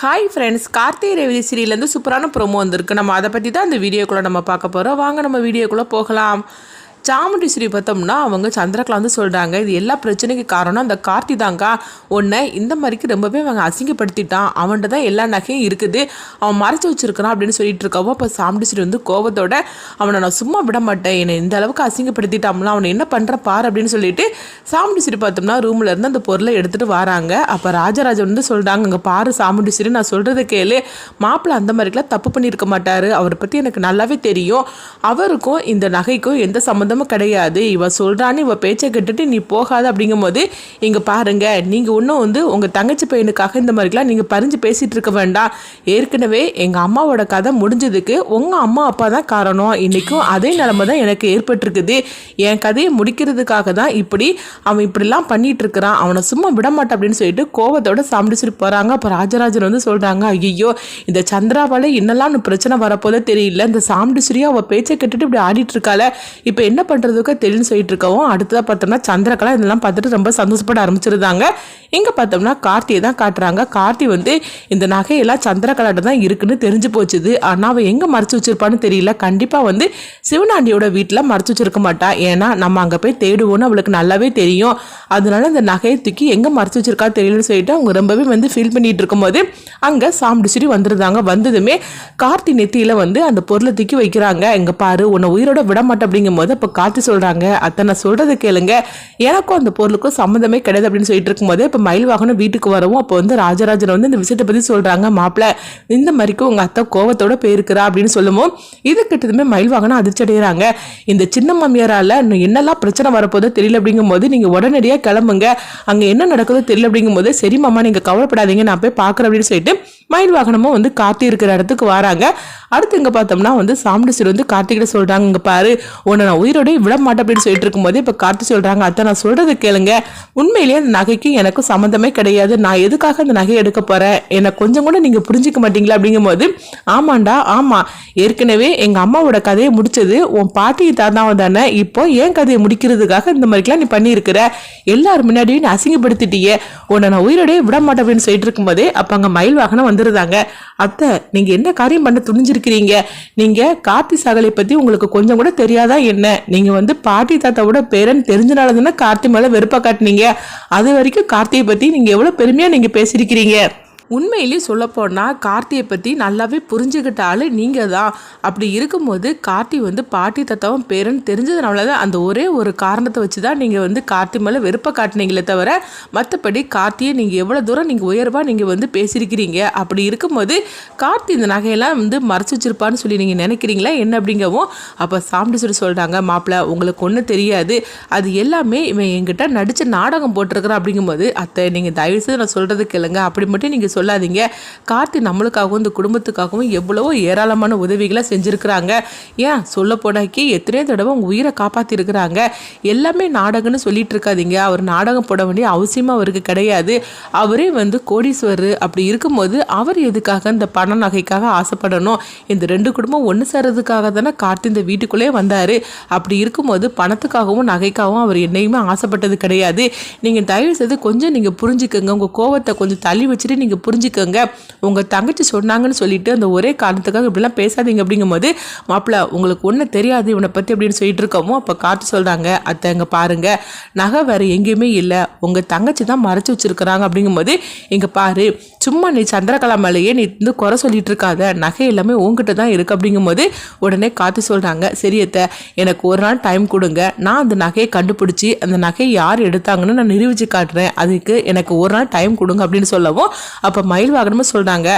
Hi friends, Karthigai Revathi சீரியல்லேருந்து சூப்பரான promo வந்திருக்கு. நம்ம அதை பற்றி தான் இந்த வீடியோக்குள்ளே நம்ம பார்க்க போகிறோம். வாங்க நம்ம வீடியோக்குள்ளே போகலாம். சாமுண்டீஸ்வரி பார்த்தோம்னா அவங்க சந்திரகலா வந்து சொல்கிறாங்க, இது எல்லா பிரச்சனைக்கு காரணம் அந்த கார்த்தி தாங்க. உன்னை இந்த மாதிரிக்கு ரொம்பவே அவங்க அசிங்கப்படுத்திட்டான், அவன்கிட்ட தான் எல்லா நகையும் இருக்குது, அவன் மறைச்சி வச்சுருக்கிறான் அப்படின்னு சொல்லிட்டு இருக்கவும் அப்போ சாமுண்டீஸ்வரி வந்து கோபத்தோட அவனை நான் சும்மா விட மாட்டேன், என்னை இந்த அளவுக்கு அசிங்கப்படுத்திட்டாம்ல, அவனை என்ன பண்ணுற பார் அப்படின்னு சொல்லிட்டு சாமுண்டீஸ்வரி பார்த்தோம்னா ரூமில் இருந்து அந்த பொருளை எடுத்துகிட்டு வராங்க. அப்போ ராஜராஜன் வந்து சொல்கிறாங்க, அங்கே பாரு சாமுண்டீஸ்வரி, நான் சொல்கிறத கேளு, மாப்பிள்ளை அந்த மாதிரிக்கெலாம் தப்பு பண்ணியிருக்க மாட்டார், அவரை பற்றி எனக்கு நல்லாவே தெரியும், அவருக்கும் இந்த நகைக்கும் எந்த சம்மந்தம் கிடையாது, இவ சொல்றான்னு இவ பேச்சை கேட்டுட்டு நீ போகாத அப்படிங்கும் போது இங்க பாருங்க, நீங்க ஒன்றும் வந்து உங்க தங்கச்சி பையனுக்காக இந்த மாதிரிலாம் நீங்க பறிஞ்சு பேசிட்டு இருக்க வேண்டாம். ஏற்கனவே எங்க அம்மாவோட கதை முடிஞ்சதுக்கு உங்க அம்மா அப்பா தான் காரணம், இன்னைக்கும் அதே நிலைமை தான் எனக்கு ஏற்பட்டிருக்குது, என் கதையை முடிக்கிறதுக்காக தான் இப்படி அவன் இப்படிலாம் பண்ணிட்டு இருக்கிறான், அவனை சும்மா விட மாட்டேன் அப்படின்னு சொல்லிட்டு கோவத்தோட சாம்பிடிச்சிட்டு போறாங்க. அப்போ ராஜராஜன் வந்து சொல்றாங்க, ஐயோ இந்த சந்திராவால என்னெல்லாம் பிரச்சனை வரப்போதே தெரியல, இந்த சாம்பிடிச்சிரியா அவ பேச்சை கேட்டுட்டு இப்படி ஆடிட்டு இருக்காள, இப்போ என்ன பண்ணுறதுக்கு தெரியுன்னு சொல்லிட்டு இருக்கவும் அடுத்ததாக பார்த்தோம்னா சந்திரகலா இதெல்லாம் பார்த்துட்டு ரொம்ப சந்தோஷப்பட ஆரம்பிச்சிருந்தாங்க. இங்கே பார்த்தோம்னா கார்த்தியை தான் காட்டுறாங்க. கார்த்தி வந்து இந்த நகையெல்லாம் சந்திரகலாட்ட தான் இருக்குன்னு தெரிஞ்சு போச்சுது, ஆனால் அவள் எங்கே மறைச்சு வச்சிருப்பான்னு தெரியல, கண்டிப்பாக வந்து சிவனாண்டியோட வீட்டில் மறைச்சு வச்சிருக்க மாட்டா, ஏன்னா நம்ம அங்கே போய் தேடுவோன்னு அவளுக்கு நல்லாவே தெரியும், அதனால இந்த நகையை தூக்கி எங்கே மறைச்சு வச்சிருக்கா தெரியலன்னு சொல்லிட்டு அவங்க ரொம்பவே வந்து ஃபீல் பண்ணிட்டு இருக்கும்போது அங்கே சாம்பிடிச்சிட்டு வந்துருந்தாங்க. வந்ததுமே கார்த்தி நெத்தியில் வந்து அந்த பொருளை தூக்கி வைக்கிறாங்க. இங்கே பாரு, உன்னை உயிரோட விட மாட்டேன் அப்படிங்கும் போது இப்போ கார்த்தி சொல்கிறாங்க, அத்தை நான் சொல்கிறத கேளுங்க, எனக்கும் அந்த பொருளுக்கும் சம்மந்தமே கிடையாது அப்படின்னு சொல்லிட்டு இருக்கும்போது இப்போ மயில் வாகனம் வீட்டுக்கு வரவும் அப்போ வந்து ராஜராஜன் வந்து இந்த விஷயத்தை பற்றி சொல்கிறாங்க, மாப்பிள்ள இந்த மாதிரிக்கும் உங்கள் அத்தை கோவத்தோட போயிருக்கிறா அப்படின்னு சொல்லுவோம். இது கிட்டதுமே மயில் வாகனம் அதிர்ச்சி அடைகிறாங்க. இந்த சின்ன மாமியாரால் என்னெல்லாம் பிரச்சனை வரப்போதோ தெரியல அப்படிங்கும் போது நீங்கள் உடனடியாக கிளம்புங்க, அங்கே என்ன நடக்குதோ தெரியல அப்படிங்கும் போது சரி மாமா நீங்கள் கவலைப்படாதீங்க, நான் போய் பார்க்குறேன் அப்படின்னு சொல்லிட்டு மயில் வாகனமும் வந்து கார்த்தி இருக்கிற இடத்துக்கு வராங்க. அடுத்து இங்கே பார்த்தோம்னா வந்து சாமுண்டீஸ்வரி வந்து கார்த்திகிட்ட சொல்கிறாங்க, இங்கே பாரு உன்னை நான் உயிரோட விட மாட்டேன் அப்படின்னு சொல்லிட்டு இருக்கும்போது இப்போ கார்த்தி சொல்கிறாங்க, அத்தை நான் சொல்கிறது கேளுங்க, உண்மையிலேயே அந்த நகைக்கு எனக்கும் சம்மந்தமே கிடையாது, நான் எதுக்காக அந்த நகையை எடுக்க போகிறேன், என்னை கொஞ்சம் கூட நீங்கள் புரிஞ்சிக்க மாட்டீங்களா அப்படிங்கும்போது ஆமாண்டா ஆமாம், ஏற்கனவே எங்கள் அம்மாவோட கதையை முடிச்சது உன் பாட்டி தாத்தாவை தானே, இப்போ என் கதையை முடிக்கிறதுக்காக இந்த மாதிரிலாம் நீ பண்ணியிருக்கிற, எல்லாரும் முன்னாடியும் நீ அசிங்கப்படுத்திட்டியே, உன்னை நான் உயிரோடய விட மாட்டேன் அப்படின்னு சொல்லிட்டு இருக்கும்போதே அப்போ அங்கே மயில் வாகனம் வந்துருந்தாங்க. அத்தை நீங்க என்ன காரியம் பண்ண துணிஞ்சிருக்கிறீங்க, நீங்க கார்த்தி சகலை பத்தி உங்களுக்கு கொஞ்சம் கூட தெரியாதா என்ன, நீங்க வந்து பாட்டி தாத்தாவோட பேரன் தெரிஞ்சனால தானே கார்த்தி மேல வெறுப்பா காட்டினீங்க, அது வரைக்கும் கார்த்தியை பத்தி நீங்க எவ்வளவு பெருமையா நீங்க பேசியிருக்கிறீங்க, உண்மையிலேயே சொல்லப்போனால் கார்த்தியை பற்றி நல்லாவே புரிஞ்சுக்கிட்ட ஆள் நீங்கள் தான், அப்படி இருக்கும்போது கார்த்தி வந்து பாட்டி தத்தாவும் பேரன் தெரிஞ்சதுனால தான் அந்த ஒரே ஒரு காரணத்தை வச்சு தான் நீங்கள் வந்து கார்த்தி மேலே வெறுப்பை காட்டினீங்களே தவிர மற்றபடி கார்த்தியை நீங்கள் எவ்வளோ தூரம் நீங்கள் உயர்வாக நீங்கள் வந்து பேசியிருக்கிறீங்க, அப்படி இருக்கும்போது கார்த்தி இந்த நகையெல்லாம் வந்து மறைச்சி வச்சிருப்பான்னு சொல்லி நீங்கள் நினைக்கிறீங்களா என்ன அப்படிங்கவும் அப்போ சாம்பிடிச்சிட்டு சொல்கிறாங்க, மாப்பிள்ள உங்களுக்கு ஒன்றும் தெரியாது, அது எல்லாமே இவன் என்கிட்ட நடித்த நாடகம் போட்டிருக்கிறான் அப்படிங்கும்போது அத்தை நீங்கள் தயவுசெய்து நான் சொல்கிறது கேளுங்க, அப்படி மட்டும் நீங்கள் சொல்லாதீங்க, கார்த்தி நம்மளுக்காகவும் இந்த குடும்பத்துக்காகவும் எவ்வளவோ ஏராளமான உதவிகளை செஞ்சுருக்கிறாங்க, ஏன் சொல்ல போனாக்கி எத்தனையோ தடவை உங்கள் உயிரை காப்பாற்றிருக்கிறாங்க, எல்லாமே நாடகம்னு சொல்லிட்டு இருக்காதீங்க, அவர் நாடகம் போட வேண்டிய அவசியமாக அவருக்கு கிடையாது, அவரே வந்து கோடீஸ்வரர், அப்படி இருக்கும்போது அவர் எதுக்காக இந்த பண நகைக்காக ஆசைப்படணும், இந்த ரெண்டு குடும்பம் ஒன்று சேர்றதுக்காக தானே கார்த்தி இந்த வீட்டுக்குள்ளே வந்தார், அப்படி இருக்கும்போது பணத்துக்காகவும் நகைக்காகவும் அவர் என்னையுமே ஆசைப்பட்டது கிடையாது, நீங்கள் தயவு செய்து கொஞ்சம் நீங்கள் புரிஞ்சுக்கோங்க, உங்கள் கோவத்தை கொஞ்சம் தள்ளி வச்சுட்டு நீங்கள் புரிஞ்சுக்கோங்க, உங்கள் தங்கச்சி சொன்னாங்கன்னு சொல்லிட்டு அந்த ஒரே காரணத்துக்காக இப்படிலாம் பேசாதீங்க அப்படிங்கும்போது மாப்பிள்ள உங்களுக்கு ஒன்றும் தெரியாது இவனை பற்றி அப்படின்னு சொல்லிட்டு இருக்கவும் அப்போ காத்து சொல்கிறாங்க, அத்தை இங்கே பாருங்க நகை வேறு எங்கேயுமே இல்லை, உங்கள் தங்கச்சி தான் மறைச்சி வச்சுருக்கிறாங்க அப்படிங்கும்போது இங்கே பாரு சும்மா நீ சந்திரகலா மேலேயே நீ வந்து குறை சொல்லிட்டு இருக்காத, நகை எல்லாமே உங்ககிட்ட தான் இருக்குது அப்படிங்கும்போது உடனே காத்து சொல்கிறாங்க, சரியத்தை எனக்கு ஒரு நாள் டைம் கொடுங்க, நான் அந்த நகையை கண்டுபிடிச்சி அந்த நகையை யார் எடுத்தாங்கன்னு நான் நிரூபித்து காட்டுறேன், அதுக்கு எனக்கு ஒரு நாள் டைம் கொடுங்க அப்படின்னு சொல்லவும் அப்போ மயில் வாகனமும் சொல்கிறாங்க,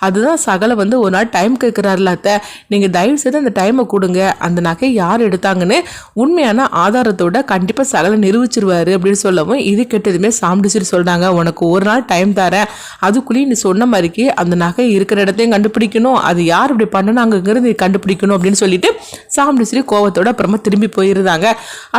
அதுதான் சகலை வந்து ஒரு நாள் டைம் கேட்குறாருல அத்தை, நீங்கள் தயவு செய்து அந்த டைமை கொடுங்க, அந்த நகை யார் எடுத்தாங்கன்னு உண்மையான ஆதாரத்தோட கண்டிப்பாக சகலை நிரூபிச்சிருவாரு அப்படின்னு சொல்லவும் இது கெட்டதுமே சாம்பிடிச்சிட்டு சொல்கிறாங்க, உனக்கு ஒரு நாள் டைம் தரேன், அதுக்குள்ளேயும் நீ சொன்ன மாதிரிக்கு அந்த நகை இருக்கிற இடத்தையும் கண்டுபிடிக்கணும், அது யார் இப்படி பண்ணனாங்கிறது கண்டுபிடிக்கணும் அப்படின்னு சொல்லிட்டு சாம்பிடிச்சிட்டு கோவத்தோட அப்புறமா திரும்பி போயிருந்தாங்க.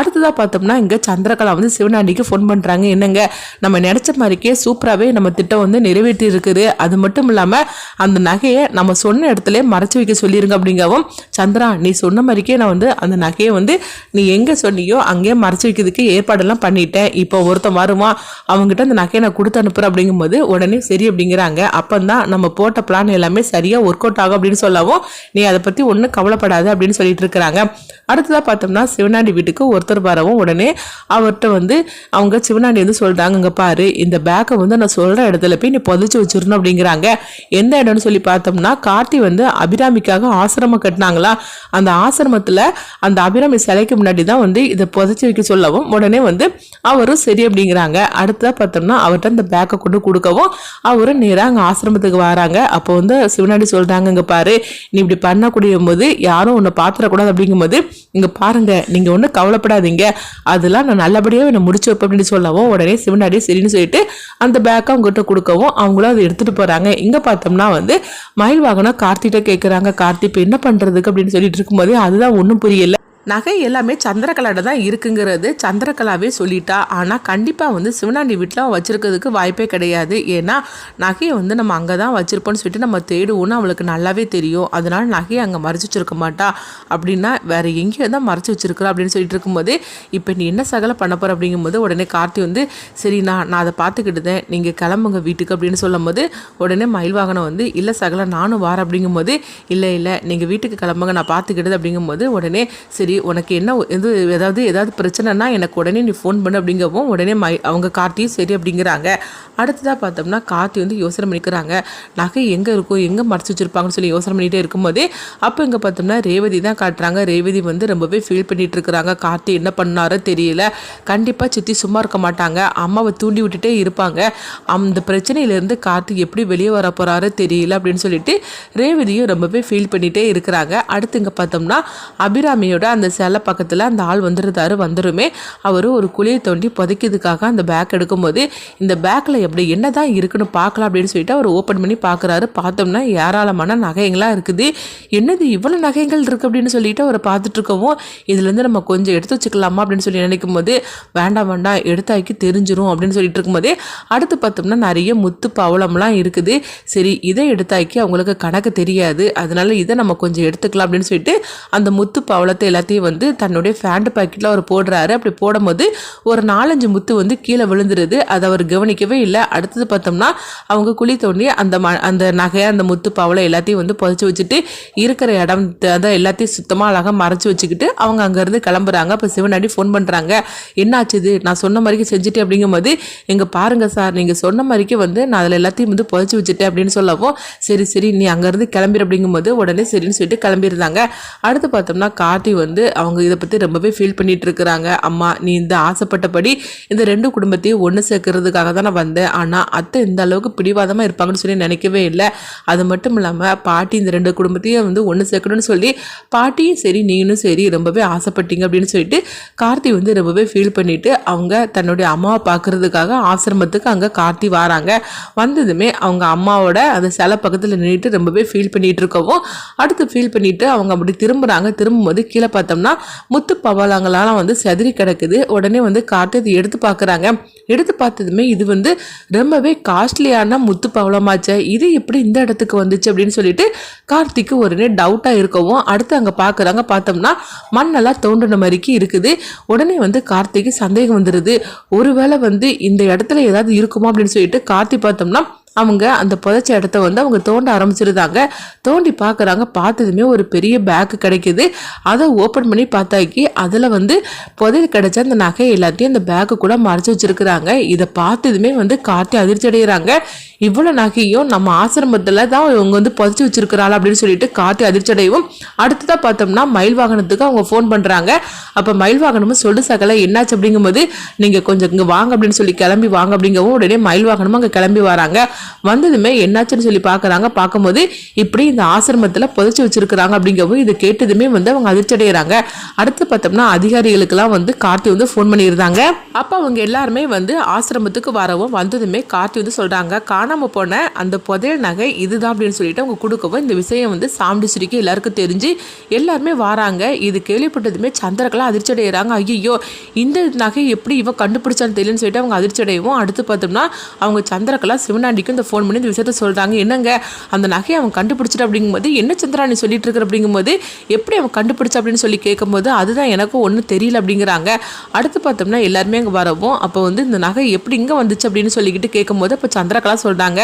அடுத்ததாக பார்த்தோம்னா இங்கே சந்திரகலா வந்து சிவனாண்டிக்கு ஃபோன் பண்ணுறாங்க, என்னங்க நம்ம நினச்ச மாதிரிக்கே சூப்பராகவே நம்ம திட்டம் வந்து நிறைவேற்றி இருக்குது. அது மட்டும் இல்லாமல் அந்த நகையை நம்ம சொன்ன இடத்துல மறைச்சி வைக்க சொல்லிருங்க அப்படிங்கவும், சந்திரா நீ சொன்ன மாதிரிக்கே நான் வந்து அந்த நகையை வந்து நீ எங்கே சொன்னியோ அங்கேயே மறைச்சி வைக்கிறதுக்கு ஏற்பாடெல்லாம் பண்ணிட்டேன். இப்போ ஒருத்தன் வருவான், அவங்ககிட்ட அந்த நகையை நான் கொடுத்து அனுப்புகிறேன் அப்படிங்கும்போது உடனே சரி அப்படிங்கிறாங்க. அப்போ தான் நம்ம போட்ட பிளான் எல்லாமே சரியாக ஒர்க் அவுட் ஆகும் அப்படின்னு சொல்லவும், நீ அதை பற்றி ஒன்றும் கவலைப்படாது அப்படின்னு சொல்லிட்டு இருக்கிறாங்க. அடுத்ததாக பார்த்தோம்னா சிவனாண்டி வீட்டுக்கு ஒருத்தர் வரவும் உடனே அவர்கிட்ட வந்து அவங்க சிவனாண்டி வந்து சொல்கிறாங்க, இங்கே பாரு இந்த பேக்கை வந்து நான் சொல்கிற இடத்துல போய் நீ புதைச்சி வச்சிடணும் அப்படிங்கிறாங்க. எந்த இடம்னு சொல்லி பார்த்தோம்னா கார்த்தி வந்து அபிராமிக்காக ஆசிரமம் கட்டினாங்களா, அந்த ஆசிரமத்தில் அந்த அபிராமி சிலைக்கு முன்னாடி தான் வந்து இதை புதைச்சி வைக்க சொல்லவும் உடனே வந்து அவரும் சரி அப்படிங்கிறாங்க. அடுத்ததாக பார்த்தோம்னா அவர்கிட்ட அந்த பேக்கை கொண்டு கொடுக்கவும் அவரும் நேராக அங்கே ஆசிரமத்துக்கு வராங்க. அப்போ வந்து சிவனாண்டி சொல்கிறாங்க, இங்கே பாரு நீ இப்படி பண்ணக்கூடிய போது யாரும் உன்னை பார்த்துடக்கூடாது அப்படிங்கும்போது, இங்கே பாருங்க நீங்கள் ஒன்றும் கவலைப்படாதீங்க, அதெல்லாம் நான் நல்லபடியாக என்னை முடிச்சு வைப்பேன் அப்படின்னு சொல்லவும் உடனே சிவனாடி சரின்னு சொல்லிட்டு அந்த பேக்கை அவங்ககிட்ட கொடுக்கவும் அவங்களும் அதை எடுத்துகிட்டு போகிறாங்க. இங்கே பார்த்தோம்னா வந்து மயில் வாகனம் கார்த்திகிட்ட கேட்குறாங்க, கார்த்தி இப்போ என்ன பண்ணுறதுக்கு அப்படின்னு சொல்லிட்டு இருக்கும்போது அதுதான் ஒன்றும் புரியல. நகை எல்லாமே சந்திரகலாட தான் இருக்குங்கிறது சந்திரகலாவே சொல்லிட்டா. ஆனால் கண்டிப்பாக வந்து சிவனாண்டி வீட்டில் வச்சுருக்கிறதுக்கு வாய்ப்பே கிடையாது. ஏன்னா நகையை வந்து நம்ம அங்கே தான் வச்சுருப்போம்னு சொல்லிட்டு நம்ம தேடுவோன்னு அவளுக்கு நல்லாவே தெரியும். அதனால் நகையை அங்கே மறைச்சி வச்சுருக்க மாட்டா, அப்படின்னா வேறு எங்கேயோ தான் மறைச்சி வச்சுருக்கிறா அப்படின்னு சொல்லிட்டு இருக்கும்போது, இப்போ நீ என்ன சகலை பண்ண போகிற அப்படிங்கும்போது உடனே கார்த்தி வந்து சரி நான் அதை பார்த்துக்கிட்டுதேன், நீங்கள் கிளம்புங்க வீட்டுக்கு அப்படின்னு சொல்லும் போது உடனே மயில் வாகனம் வந்து இல்லை சகலை நானும் வாரேன் அப்படிங்கும்போது, இல்லை நீங்கள் வீட்டுக்கு கிளம்புங்க நான் பார்த்துக்கிட்டது அப்படிங்கும்போது உடனே சரி உனக்கு என்ன ஏதாவது பிரச்சனைனா எனக்கு உடனே நீ ஃபோன் பண்ணு அப்படிங்கவும் உடனே அவங்க கார்த்தியும் சரி அப்படிங்கிறாங்க. அடுத்ததாக பார்த்தோம்னா கார்த்தி வந்து யோசனை பண்ணிக்கிறாங்க, நகை எங்கே இருக்கும் எங்கே மறைச்சி வச்சுருப்பாங்கன்னு சொல்லி யோசனை பண்ணிகிட்டே இருக்கும்போதே அப்போ இங்கே பார்த்தோம்னா ரேவதி தான் காட்டுறாங்க. ரேவதி வந்து ரொம்பவே ஃபீல் பண்ணிகிட்டு இருக்கிறாங்க. கார்த்தி என்ன பண்ணாரோ தெரியல, கண்டிப்பாக சித்தி சும்மா இருக்க மாட்டாங்க, அம்மாவை தூண்டி விட்டுட்டே இருப்பாங்க, அந்த பிரச்சனையிலேருந்து கார்த்தி எப்படி வெளியே வர போகிறாரோ தெரியல அப்படின்னு சொல்லிட்டு ரேவதியும் ரொம்பவே ஃபீல் பண்ணிகிட்டே இருக்கிறாங்க. அடுத்து இங்கே பார்த்தோம்னா அபிராமியோட அந்த சிலை பக்கத்தில் அந்த ஆள் வந்துருமே அவர் ஒரு குழியை தோண்டி புதைக்கிறதுக்காக அந்த பேக் எடுக்கும்போது இந்த பேக்கில் எப்படி என்ன தான் இருக்குன்னு பார்க்கலாம் அப்படின்னு சொல்லிட்டு அவர் ஓப்பன் பண்ணி பார்க்குறாரு. பார்த்தோம்னா ஏராளமான நகைங்களாம் இருக்குது. என்னது இவ்வளோ நகைகள் இருக்குது அப்படின்னு சொல்லிட்டு அவரை பார்த்துட்டு இருக்கவும், இதுலேருந்து நம்ம கொஞ்சம் எடுத்து வச்சுக்கலாமா அப்படின்னு சொல்லி நினைக்கும் போது வேண்டாம் எடுத்தாக்கி தெரிஞ்சிரும் அப்படின்னு சொல்லிட்டு இருக்கும்போதே அடுத்து பார்த்தோம்னா நிறைய முத்து பவளம்லாம் இருக்குது. சரி இதை எடுத்தாக்கி அவங்களுக்கு கணக்கு தெரியாது, அதனால இதை நம்ம கொஞ்சம் எடுத்துக்கலாம் அப்படின்னு சொல்லிட்டு அந்த முத்து பவளத்தை எல்லாத்தையும் வந்து தன்னுடைய ஃபேண்ட் பாக்கெட்டில் அவர் போடுறாரு. அப்படி போடும்போது ஒரு 4-5 முத்து வந்து கீழே விழுந்துருது. அதை அவர் கவனிக்கவே இல்லை. அடுத்தது பார்த்தோம்னா அவங்க குழி தோண்டி அந்த நகையை அந்த முத்து பவளை எல்லாத்தையும் வந்து புதைச்சி வச்சுட்டு இருக்கிற இடம் அதை எல்லாத்தையும் சுத்தமாக அழகாக மறைச்சி வச்சுக்கிட்டு அவங்க அங்கேருந்து கிளம்புறாங்க. அப்போ சிவனாடி ஃபோன் பண்ணுறாங்க, என்னாச்சுது நான் சொன்ன மாதிரிக்கு செஞ்சுட்டேன் அப்படிங்கும்போது, எங்கே பாருங்கள் சார் நீங்கள் சொன்ன மாதிரிக்கு வந்து நான் அதில் எல்லாத்தையும் வந்து புதைச்சி வச்சுட்டேன் அப்படின்னு சொல்லவும் சரி நீ அங்கேருந்து கிளம்பிடு அப்படிங்கும்போது உடனே சரின்னு சொல்லிட்டு கிளம்பிடுறாங்க. அடுத்து பார்த்தோம்னா கார்த்தி வந்து அவங்க இதை பற்றி ரொம்பவே ஃபீல் பண்ணிட்டு இருக்கிறாங்க. அம்மா நீ இந்த ஆசைப்பட்டபடி இந்த 2 குடும்பத்தையும் ஒன்று சேர்க்கறதுக்காக தான் நான் வந்தேன், ஆனால் அத்தை இந்த அளவுக்கு பிடிவாதமாக இருப்பாங்கன்னு சொல்லி நினைக்கவே இல்லை. அது மட்டும் இல்லாமல் பாட்டி இந்த 2 குடும்பத்தையும் வந்து ஒன்று சேர்க்கணும்னு சொல்லி பாட்டியும் சரி நீனும் சரி ரொம்பவே ஆசைப்பட்டீங்க அப்படின்னு சொல்லிட்டு கார்த்தி வந்து ரொம்பவே ஃபீல் பண்ணிட்டு அவங்க தன்னுடைய அம்மாவை பார்க்கறதுக்காக ஆசிரமத்துக்கு அங்கே கார்த்தி வராங்க. வந்ததுமே அவங்க அம்மாவோட அந்த சிலை பக்கத்தில் நின்றுட்டு ரொம்பவே ஃபீல் பண்ணிட்டு இருக்கவும் அடுத்து ஃபீல் பண்ணிட்டு அவங்க அப்படி திரும்புகிறாங்க. திரும்பும்போது கீழே பார்த்தோம்னா முத்து பவளங்களாம் வந்து செதறி கிடக்குது. உடனே வந்து கார்த்தி இதை எடுத்து பார்க்குறாங்க. எடுத்து பார்த்ததுமே இது வந்து ரொம்பவே காஸ்ட்லியான முத்து பவளமாச்சே, இது எப்படி இந்த இடத்துக்கு வந்துச்சு அப்படின்னு சொல்லிட்டு கார்த்திக்கு உடனே டவுட்டாக இருக்கவும் அடுத்து அங்கே பார்க்குறாங்க. பார்த்தோம்னா மண்ணெல்லாம் தோன்றின மாதிரிக்கு இருக்குது. உடனே வந்து கார்த்திக்கு சந்தேகம் வந்துடுது, ஒருவேளை வந்து இந்த இடத்துல ஏதாவது இருக்குமா அப்படின்னு சொல்லிட்டு கார்த்தி பார்த்தோம்னா அவங்க அந்த புதைச்ச இடத்த வந்து அவங்க தோண்ட ஆரம்பிச்சிருந்தாங்க. தோண்டி பார்க்குறாங்க. பார்த்ததுமே ஒரு பெரிய பேக்கு கிடைக்குது. அதை ஓப்பன் பண்ணி பார்த்தாக்கி அதில் வந்து புதையல் கிடைச்ச அந்த நகை எல்லாத்தையும் அந்த பேக்கு கூட மறைச்சி வச்சிருக்கிறாங்க. இதை பார்த்ததுமே வந்து கார்த்தி அதிர்ச்சி அடைகிறாங்க. இவ்வளோ நகையும் நம்ம ஆசிரமத்தில் தான் இவங்க வந்து புதைச்சி வச்சிருக்கிறாள் அப்படின்னு சொல்லிட்டு கார்த்தி அதிர்ச்சி அடையவும் அடுத்ததாக பார்த்தோம்னா மயில் வாகனத்துக்கு அவங்க ஃபோன் பண்ணுறாங்க. அப்போ மயில் வாகனமும் சொல்லு சகலை என்னாச்சு அப்படிங்கும்போது, நீங்கள் கொஞ்சம் இங்கே வாங்க அப்படின்னு சொல்லி கிளம்பி வாங்க அப்படிங்கவும் உடனே மயில் வாகனமும் அங்கே கிளம்பி வராங்க. வந்ததுமே என்னாச்சுன்னு சொல்லி பார்க்குறாங்க. பார்க்கும்போது இப்படி இந்த ஆசிரமத்தில் புதைச்சி வச்சிருக்கிறாங்க அப்படிங்கவும் இதை கேட்டதுமே வந்து அவங்க அதிர்ச்சி அடைகிறாங்க. அடுத்து பார்த்தோம்னா அதிகாரிகளுக்கெல்லாம் வந்து கார்த்தி வந்து ஃபோன் பண்ணியிருந்தாங்க. அப்போ அவங்க எல்லாருமே வந்து ஆசிரமத்துக்கு வரவும் வந்ததுமே கார்த்தி வந்து சொல்கிறாங்க, காணாமல் போன அந்த புதையல் நகை இதுதான் அப்படின்னு சொல்லிட்டு அவங்க கொடுக்கவும் இந்த விஷயம் வந்து சாமுண்டீஸ்வரிக்கு எல்லாருக்கும் தெரிஞ்சு எல்லாருமே வராங்க. இது கேள்விப்பட்டதுமே சந்திரகலா அதிர்ச்சி அடைகிறாங்க. ஐயோ இந்த நகை எப்படி இவன் கண்டுபிடிச்சான்னு தெரியலன்னு சொல்லிட்டு அவங்க அதிர்ச்சி அடையவும் அடுத்து பார்த்தோம்னா அவங்க சந்திரகலா சிவனாண்டிக்கும் இந்த ஃபோன் பண்ணி இந்த விஷயத்த சொல்கிறாங்க. என்னங்க அந்த நகையை அவன் கண்டுபிடிச்சிட்டு அப்படிங்கும்போது, என்ன சந்திரா நீ சொல்லிட்டு இருக்கிற அப்படிங்கும்போது, எப்படி அவன் கண்டுபிடிச்ச அப்படின்னு சொல்லி கேட்கும்போது, அதுதான் எனக்கும் ஒன்றும் தெரியல அப்படிங்கிறாங்க. அடுத்து பார்த்தோம்னா எல்லாருமே அங்கே வரவும், அப்போ வந்து இந்த நகை எப்படி இங்கே வந்துச்சு அப்படின்னு சொல்லிக்கிட்டு கேட்கும்போது, அப்போ சந்திரகலா சொல்கிறாங்க,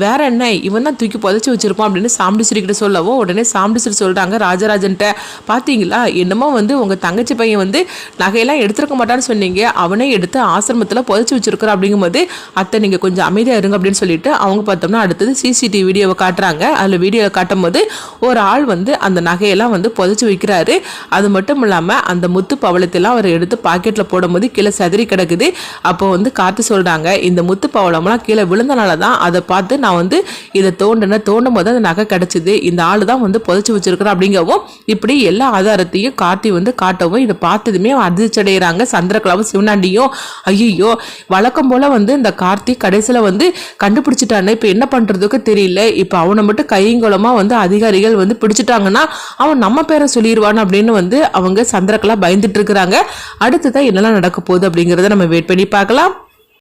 வேற என்ன இவன் தான் தூக்கி புதைச்சி வச்சிருப்பான் அப்படின்னு சாமுண்டீஸ்வரி கிட்ட சொல்லவும், உடனே சாமுண்டீஸ்வரி சொல்கிறாங்க ராஜராஜன்ட்ட, பார்த்தீங்களா என்னமோ வந்து உங்கள் தங்கச்சி பையன் வந்து நகையெல்லாம் எடுத்துருக்க மாட்டான்னு சொன்னீங்க, அவனே எடுத்து ஆசிரமத்தில் புதைச்சி வச்சிருக்கிற அப்படிங்கும்போது, அத்தை நீங்கள் கொஞ்சம் அமைதியாக இருங்க அப்படின்னு சொல்லிட்டு அவங்க பார்த்தோம்னா அடுத்தது சிசிடிவி வீடியோவை காட்டுறாங்க. அதில் வீடியோவை காட்டும் போது ஒரு ஆள் வந்து அந்த நகையெல்லாம் வந்து புதைச்சி வைக்கிறாரு. அது மட்டும் இல்லாமல் அந்த முத்து பவளத்தெல்லாம் அவர் எடுத்து பாக்கெட்டில் போடும்போது கீழே சதுரி கிடக்குது. அப்போ வந்து காத்து சொல்கிறாங்க, இந்த முத்து பவளம்லாம் கீழே விழுந்தனால தான் அதை பார்த்து நான் வந்து இதை தோண்டும் போது அந்த நகை கிடச்சிது, இந்த ஆள் தான் வந்து புதைச்சி வச்சிருக்கிறேன் அப்படிங்கவும் இப்படி எல்லா ஆதாரத்தையும் காட்டி வந்து காட்டவும் இதை பார்த்ததுமே அதிர்ச்சி அடைகிறாங்க சந்திரகலாவும் சிவனாண்டியும். ஐயோ வழக்கம் போல வந்து இந்த கார்த்திக் கடைசியில் வந்து கண்டுபிடிச்சிட்டானே, இப்போ என்ன பண்ணுறதுக்கு தெரியல, இப்போ அவனை மட்டும் கையங்குளமாக வந்து அதிகாரிகள் வந்து பிடிச்சிட்டாங்கன்னா அவன் நம்ம பேரை சொல்லிடுவான் அப்படின்னு வந்து அவங்க சந்திரகலா பயந்துட்டு இருக்கிறாங்க. அடுத்ததான் என்னெல்லாம் நடக்க போகுது அப்படிங்கிறத நம்ம வெயிட் பண்ணி பார்க்கலாம்.